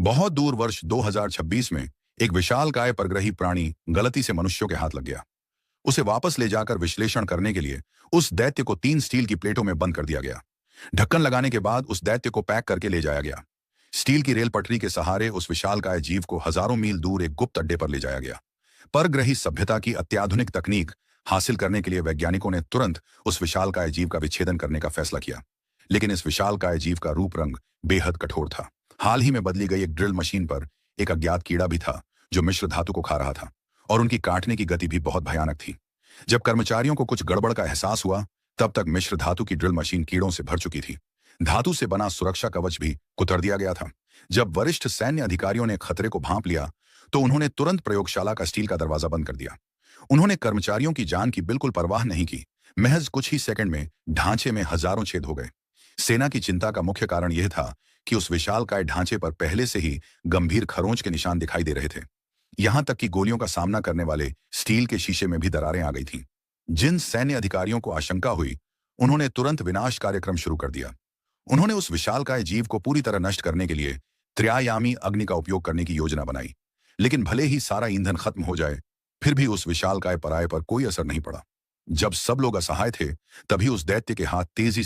बहुत दूर वर्ष 2026 में एक विशालकाय परग्रही प्राणी गलती से मनुष्यों के हाथ लग गया। उसे वापस ले जाकर विश्लेषण करने के लिए उस दैत्य को 3 स्टील की प्लेटों में बंद कर दिया गया। ढक्कन लगाने के बाद उस दैत्य को पैक करके ले जाया गया। स्टील की रेल पटरी के सहारे उस विशालकाय जीव को हजारों मील दूर एक गुप्त अड्डे पर ले जाया गया। परग्रही सभ्यता की अत्याधुनिक तकनीक हासिल करने के लिए वैज्ञानिकों ने तुरंत उस विशालकाय जीव का विच्छेदन करने का फैसला किया। लेकिन इस विशालकाय जीव का रूप रंग बेहद कठोर था। हाल ही में बदली गई एक ड्रिल मशीन पर एक अज्ञात कीड़ा भी था जो मिश्र धातु को खा रहा था, और उनकी काटने की गति भी बहुत भयानक थी। जब कर्मचारियों को कुछ गड़बड़ का एहसास हुआ, तब तक मिश्र धातु की ड्रिल मशीन कीड़ों से भर चुकी थी। धातु से बना सुरक्षा कवच भी कुतर दिया गया था। जब वरिष्ठ सैन्य अधिकारियों ने खतरे को भांप लिया, तो उन्होंने तुरंत प्रयोगशाला का स्टील का दरवाजा बंद कर दिया। उन्होंने कर्मचारियों की जान की बिल्कुल परवाह नहीं की। महज कुछ ही सेकंड में ढांचे में हजारों छेद हो गए। सेना की चिंता का मुख्य कारण यह था कि उस विशालकाय ढांचे पर पहले से ही गंभीर खरोंच के निशान दिखाई दे रहे थे। यहां तक कि गोलियों का सामना करने वाले स्टील के शीशे में भी दरारें आ गई थीं। जिन सैन्य अधिकारियों को आशंका हुई, उन्होंने तुरंत विनाश कार्यक्रम शुरू कर दिया। उन्होंने उस विशालकाय जीव को पूरी तरह नष्ट करने के लिए त्रिआयामी अग्नि का उपयोग करने की योजना बनाई। लेकिन भले ही सारा ईंधन खत्म हो जाए, फिर भी उस विशालकाय पराये पर कोई असर नहीं पड़ा। जब सब लोग असहाय थे, तभी उस दैत्य के हाथ तेजी